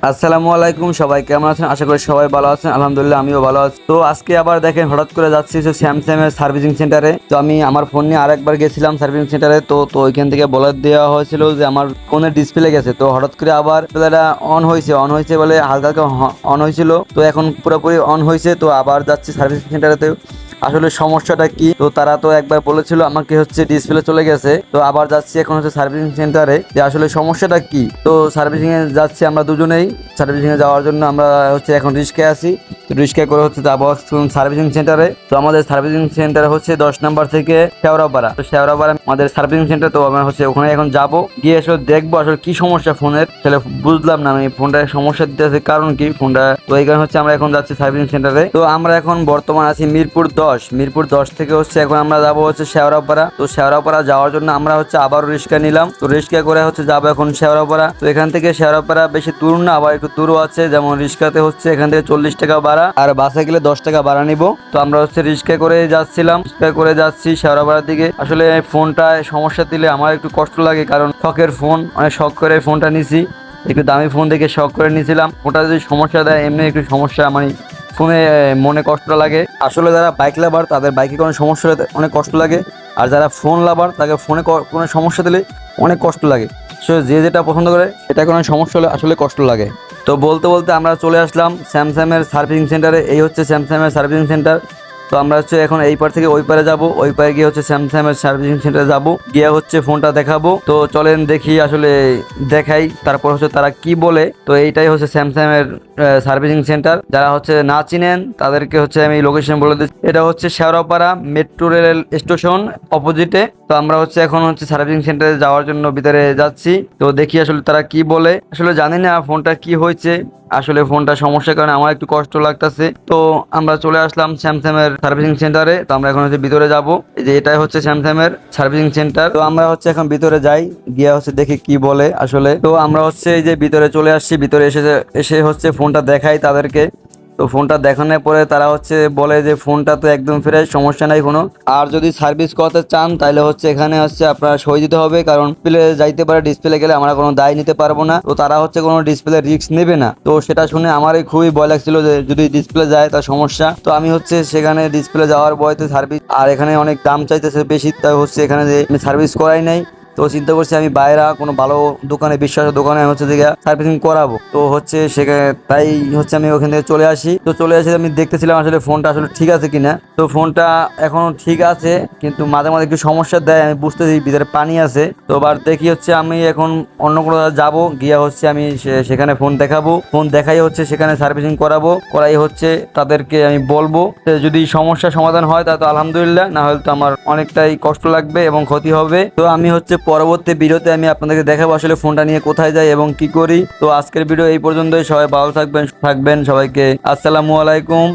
আসসালামু আলাইকুম, সবাই কেমন আছেন? আশা করি সবাই ভালো আছেন। আলহামদুলিল্লাহ আমিও ভালো আছি। তো আজকে আবার দেখেন হঠাৎ করে যাচ্ছি স্যামসাং এর সার্ভিসিং সেন্টারে। তো আমি আমার ফোন নিয়ে আরেকবার গেছিলাম সার্ভিসিং সেন্টারে। তো ওইখান থেকে বলে দেওয়া হয়েছিল যে আমার ফোনের ডিসপ্লে গেছে। তো হঠাৎ করে আবার ডিসপ্লেটা অন হয়েছে বলে হালকা হালকা অন হয়েছিল, তো এখন পুরোপুরি অন হয়েছে। তো আবার যাচ্ছি সার্ভিসিং সেন্টারেতে। আসলে সমস্যাটা কি, তো তারা তো একবার বলেছিল আমাকে ডিসপ্লে চলে গেছে। তো আবার যাচ্ছি এখন সার্ভিসিং সেন্টারে যে আসলে সমস্যাটা কি। তো সার্ভিসিং এ যাচ্ছি আমরা দুজনেই। সার্ভিসিং এ যাওয়ার জন্য আমরা এখন রিস্কে আছি। তো রিস্কে করে যাবো সার্ভিসিং সেন্টারে। তো আমাদের সার্ভিসিং সেন্টার 10 নম্বর থেকে শেওড়াপাড়া। তো শেওড়াপাড়া আমাদের সার্ভিসিং সেন্টার। তো আমরা ওখানে এখন যাব, গিয়ে আসলে দেখবো আসলে কি সমস্যা ফোনের। তাহলে বুঝলাম না আমি ফোনটার সমস্যা দিতে আছে কারণ কি ফোনটা। তো এই কারণে আমরা এখন যাচ্ছি সার্ভিসিং সেন্টারে। তো আমরা এখন বর্তমান আছি মিরপুর 10 থেকে এখন আমরা যাবো শেওড়াপাড়া। তো শেওড়াপাড়া যাওয়ার জন্য আমরা আবারও রিক্সা নিলাম। তো রিক্সা করে যাবো এখন শেওড়াপাড়া। তো এখান থেকে শেওড়াপাড়া বেশি দূর না, আবার একটু দূরও আছে। যেমন রিক্সাতে এখান থেকে 40 টাকা ভাড়া, আর বাসে গেলে 10 টাকা ভাড়া নিব। তো আমরা রিক্সা করে যাচ্ছি শেওড়াপাড়ার দিকে। আসলে ফোনটা সমস্যা দিলে আমার একটু কষ্ট লাগে, কারণ শখের ফোন, অনেক শখ করে ফোনটা নিছি। একটু দামি ফোন দেখে শখ করে নিয়েছিলাম। ফোনটা যদি সমস্যা দেয় এমনি একটু সমস্যা মানে ফোনে মনে কষ্ট লাগে। আসলে যারা বাইক লাভার তাদের বাইকে কোনো সমস্যা হলে অনেক কষ্ট লাগে, আর যারা ফোন লাভার তাকে ফোনে কোনো সমস্যা দিলে অনেক কষ্ট লাগে। সো যে যেটা পছন্দ করে সেটা কোনো সমস্যা হলে আসলে কষ্ট লাগে। তো বলতে বলতে আমরা চলে আসলাম স্যামসাং এর সার্ভিসিং সেন্টারে। এই স্যামসাং এর সার্ভিসিং সেন্টার। তো আমরা এখন এই পার থেকে ওই পারে যাব, ওই পারে গিয়ে স্যামসাং এর সার্ভিসিং সেন্টারে যাব, গিয়ে ফোনটা দেখাবো। তো চলেন দেখি, আসলে দেখাই, তারপর তারা কি বলে। তো এইটাই স্যামসাং এর সার্ভিসিং সেন্টার। যারা না চিনেন তাদেরকে আমি লোকেশন বলে দিচ্ছি। এটা শেওড়াপাড়া মেট্রো রেল স্টেশন অপোজিটে। তো আমরা এখন সার্ভিসিং সেন্টারে যাওয়ার জন্য ভিতরে যাচ্ছি। তো দেখি আসলে তারা কি বলে। আসলে জানি না ফোনটা কি হয়েছে, আসলে ফোনটা সমস্যার কারণে আমার একটু কষ্ট লাগতেছে। তো আমরা চলে আসলাম স্যামসাং এর সার্ভিসিং সেন্টারে। তো আমরা এখন ভিতরে যাব। এই যে এটাই স্যামসাং এর সার্ভিসিং সেন্টার। তো আমরা এখন ভিতরে যাই, গিয়ে দেখি কি বলে আসলে। তো আমরা এই যে ভিতরে চলে আসছি। ভিতরে এসে ফোনটা দেখাই তাদেরকে। তো ফোনটা দেখানোর পরে তারা বলে যে ফোনটা তো একদম ফ্রেশ, সমস্যা নাই কোনো। আর যদি সার্ভিস করতে চান তাহলে এখানে আপনার সই দিতে হবে, কারণ ডিসপ্লে যাইতে পারে, ডিসপ্লে গেলে আমরা কোনো দায় নিতে পারবো না। তো তারা কোনো ডিসপ্লে রিস্ক নেবে না। তো সেটা শুনে আমারই খুবই ভয় লাগছিল যে যদি ডিসপ্লে যায় তার সমস্যা। তো আমি সেখানে ডিসপ্লে যাওয়ার ভয়তে সার্ভিস, আর এখানে অনেক দাম চাইতেছে বেশি, তাই এখানে যে আমি সার্ভিস করাই নাই। তো চিন্তা করছি আমি বাইরে কোনো ভালো দোকানে, বিশ্বাসের দোকানে সার্ভিসিং করাবো। তো সেখানে তাই আমি ওখান থেকে চলে আসি। তো চলে আসি, আমি দেখতেছিলাম আসলে ফোনটা আসলে ঠিক আছে কিনা। তো ফোনটা এখনো ঠিক আছে, কিন্তু মাঝে মাঝে একটু সমস্যা দেয়, আমি বুঝতেছি ভিতরে পানি আছে। তো এবার দেখি আমি এখন অন্য কোনো যাবো, গিয়া আমি সেখানে ফোন দেখাবো। ফোন দেখাই সেখানে সার্ভিসিং করাই তাদেরকে আমি বলবো। যদি সমস্যার সমাধান হয় তা তো আলহামদুলিল্লাহ, না হলে তো আমার অনেকটাই কষ্ট লাগবে এবং ক্ষতি হবে। তো আমি পরবর্তী ভিডিওতে আমি আপনাদেরকে দেখাবো আসলে ফোনটা নিয়ে কোথায় যাই এবং কি করি। তো আজকের ভিডিও এই পর্যন্তই। সবাই ভালো থাকবেন। সবাইকে আসসালামু আলাইকুম।